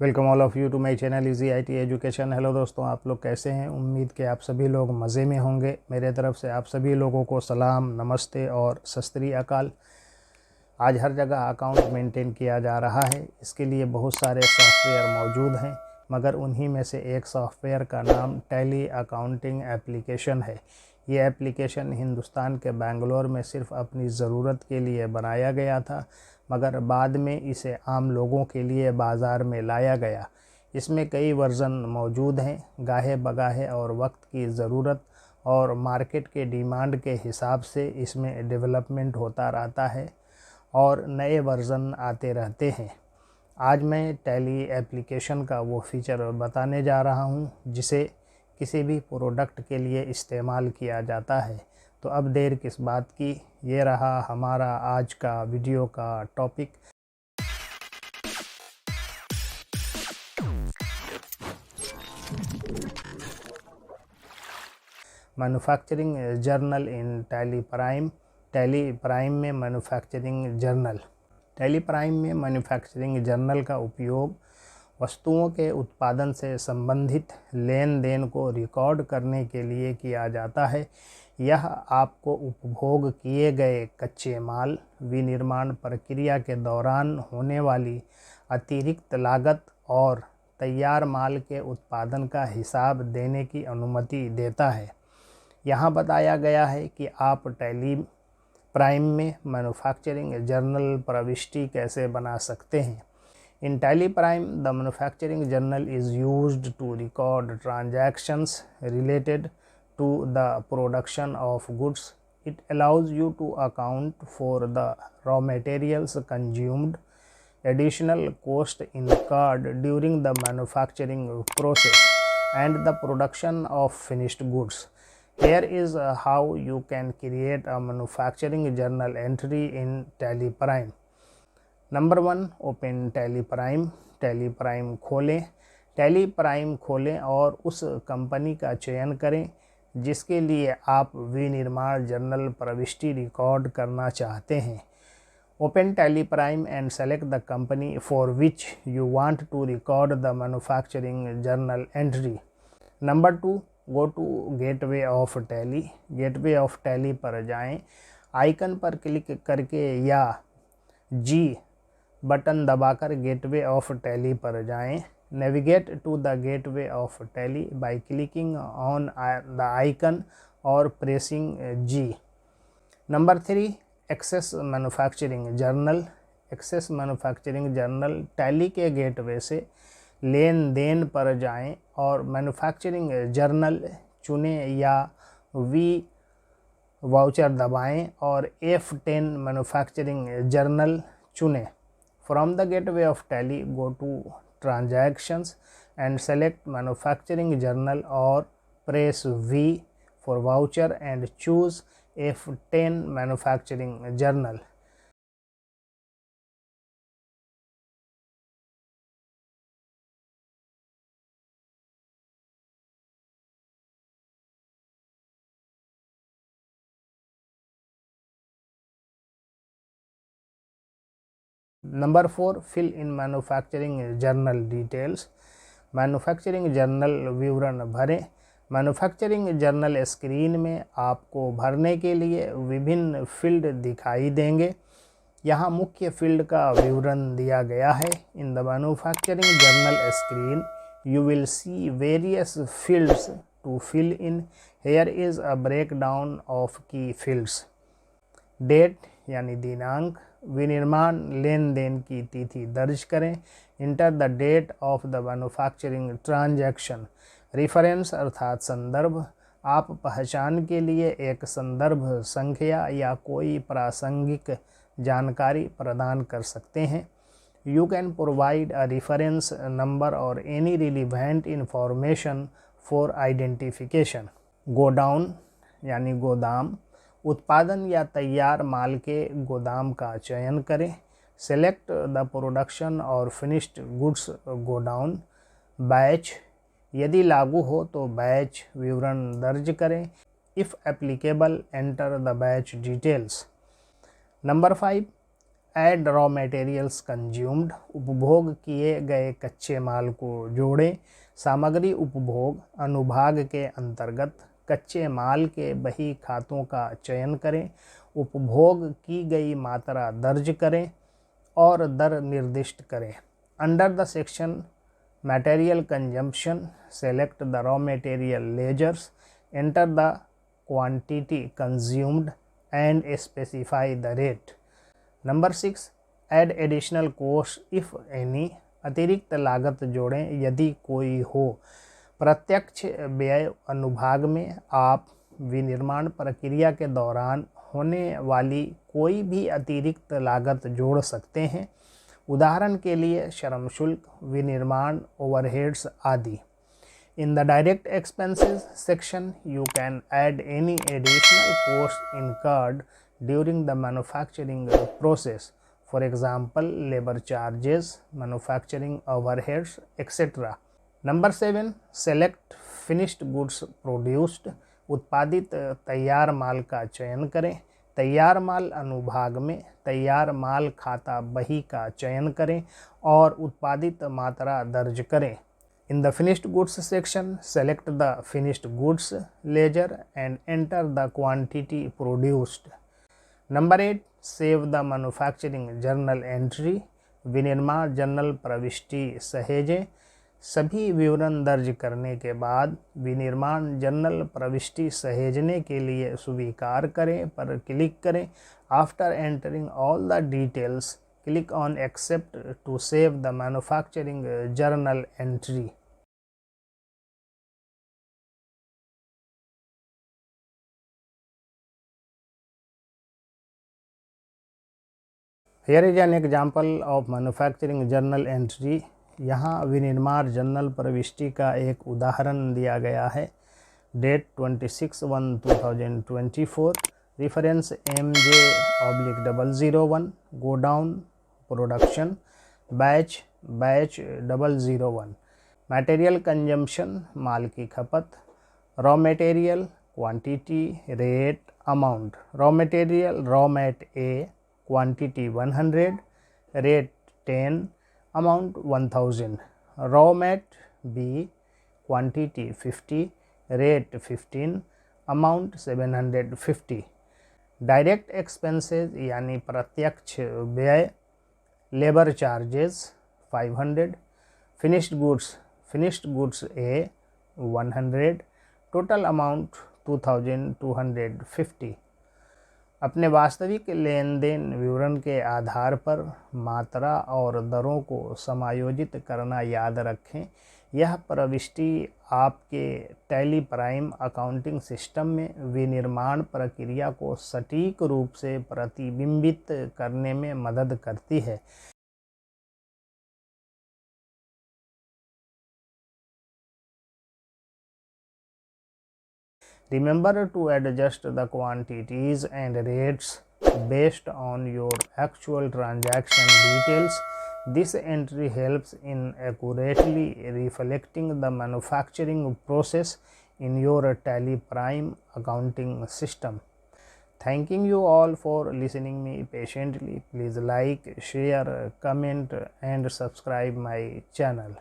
Welcome all of you to my channel easy IT education. Hello दोस्तों, आप लोग कैसे हैं? उम्मीद कि आप सभी लोग मज़े में होंगे। मेरे तरफ से आप सभी लोगों को सलाम, नमस्ते और सत श्री अकाल। आज हर जगह अकाउंट मेंटेन किया जा रहा है। इसके लिए बहुत सारे सॉफ्टवेयर मौजूद हैं, मगर उन्हीं में से एक सॉफ्टवेयर का नाम टैली अकाउंटिंग एप्लीकेशन है। ये एप्लीकेशन हिंदुस्तान के बेंगलोर में सिर्फ अपनी ज़रूरत के लिए बनाया गया था, मगर बाद में इसे आम लोगों के लिए बाज़ार में लाया गया। इसमें कई वर्ज़न मौजूद हैं। गाहे बगाहे और वक्त की ज़रूरत और मार्केट के डिमांड के हिसाब से इसमें डेवलपमेंट होता रहता है और नए वर्ज़न आते रहते हैं। आज मैं टैली एप्लीकेशन का वो फ़ीचर बताने जा रहा हूँ जिसे किसी भी प्रोडक्ट के लिए इस्तेमाल किया जाता है। तो अब देर किस बात की, ये रहा हमारा आज का वीडियो का टॉपिक। मैन्युफैक्चरिंग जर्नल इन टैली प्राइम। टैली प्राइम में मैन्युफैक्चरिंग जर्नल। टैली प्राइम में मैन्युफैक्चरिंग जर्नल का उपयोग वस्तुओं के उत्पादन से संबंधित लेन देन को रिकॉर्ड करने के लिए किया जाता है। यह आपको उपभोग किए गए कच्चे माल, विनिर्माण प्रक्रिया के दौरान होने वाली अतिरिक्त लागत और तैयार माल के उत्पादन का हिसाब देने की अनुमति देता है। यहाँ बताया गया है कि आप टैली प्राइम में मैन्युफैक्चरिंग जर्नल प्रविष्टि कैसे बना सकते हैं। In Tally Prime, the manufacturing journal is used to record transactions related to the production of goods. It allows you to account for the raw materials consumed, additional cost incurred during the manufacturing process, and the production of finished goods. Here is how you can create a manufacturing journal entry in Tally Prime. Number 1, open Tally prime. Tally prime खोलें। Tally prime खोलें और उस company का चयन करें जिसके लिए आप विनिर्माण जर्नल प्रविष्टि रिकॉर्ड करना चाहते हैं। Open Tally Prime and select the company for which you want to record the manufacturing journal entry. Number 2, go to gateway of Tally. Gateway of Tally पर जाएं। आइकन पर क्लिक करके या जी बटन दबाकर gateway of Tally पर जाएं। Navigate to the gateway of Tally by clicking on the icon और pressing G. Number 3, access manufacturing journal. Access manufacturing journal Tally के गेटवे से लेन देन पर जाएं और मैन्युफैक्चरिंग जर्नल चुनें या वी वाउचर दबाएं और F10 मैन्युफैक्चरिंग जर्नल चुनें। From the gateway of Tally, go to Transactions and select Manufacturing Journal or press V for voucher and choose F10 Manufacturing Journal. Number 4, fill in manufacturing journal details. Manufacturing journal विवरण भरें। Manufacturing journal screen में आपको भरने के लिए विभिन्न field दिखाई देंगे। यहाँ मुख्य फील्ड का विवरण दिया गया है। In the manufacturing journal screen you will see various fields to fill in. Here is a breakdown of key fields. Date यानी दिनांक, विनिर्माण लेन देन की तिथि दर्ज करें। Enter the date of the manufacturing transaction. Reference अर्थात संदर्भ, आप पहचान के लिए एक संदर्भ संख्या या कोई प्रासंगिक जानकारी प्रदान कर सकते हैं। You can provide a reference number और any relevant information for identification. Godown यानी गोदाम, उत्पादन या तैयार माल के गोदाम का चयन करें। सेलेक्ट द प्रोडक्शन और फिनिश्ड गुड्स गोडाउन। बैच, यदि लागू हो तो बैच विवरण दर्ज करें। If applicable enter the batch details. Number 5, add raw materials consumed, उपभोग किए गए कच्चे माल को जोड़ें। सामग्री उपभोग अनुभाग के अंतर्गत कच्चे माल के बही खातों का चयन करें, उपभोग की गई मात्रा दर्ज करें और दर निर्दिष्ट करें। Under the section material consumption, select the raw material ledgers, enter the quantity consumed and specify the rate. Number 6, add additional cost if any, अतिरिक्त लागत जोड़ें यदि कोई हो। प्रत्यक्ष व्यय अनुभाग में आप विनिर्माण प्रक्रिया के दौरान होने वाली कोई भी अतिरिक्त लागत जोड़ सकते हैं, उदाहरण के लिए श्रम शुल्क, विनिर्माण ओवरहेड्स आदि। In the direct expenses section, you can add any additional costs incurred during the manufacturing process. For example, labor charges, manufacturing overheads, etc. Number 7, select finished goods produced. उत्पादित तैयार माल का चयन करें। तैयार माल अनुभाग में तैयार माल खाता बही का चयन करें और उत्पादित मात्रा दर्ज करें। In the finished goods section, select the finished goods ledger and enter the quantity produced. Number 8, save the manufacturing journal entry. विनिर्माण जर्नल प्रविष्टि सहेजें। सभी विवरण दर्ज करने के बाद विनिर्माण जर्नल प्रविष्टि सहेजने के लिए स्वीकार करें पर क्लिक करें। After entering all the details, click on accept to save the manufacturing journal entry. Here is an example of manufacturing journal entry. यहाँ विनिर्माण जर्नल प्रविष्टि का एक उदाहरण दिया गया है। Date 26/1/2024, reference MJ/001, godown production, batch 001। Material consumption, माल की खपत। Raw material, quantity, rate, amount. Raw material, raw mat A, quantity 100, rate 10, amount 1000। Raw mat B, quantity 50, rate 15, amount 750। Direct expenses यानी प्रत्यक्ष व्यय, labour charges 500, finished goods A 100, total amount 2250। अपने वास्तविक लेन then विवरण के आधार पर मात्रा और दरों को समायोजित करना याद रखें। यह प्रविष्टि आपके टैली प्राइम अकाउंटिंग सिस्टम में विनिर्माण प्रक्रिया को सटीक रूप से प्रतिबिंबित करने में मदद करती है। Remember to adjust the quantities and rates based on your actual transaction details. This entry helps in accurately reflecting the manufacturing process in your Tally Prime accounting system. Thanking you all for listening me patiently. Please like, share, comment and subscribe my channel.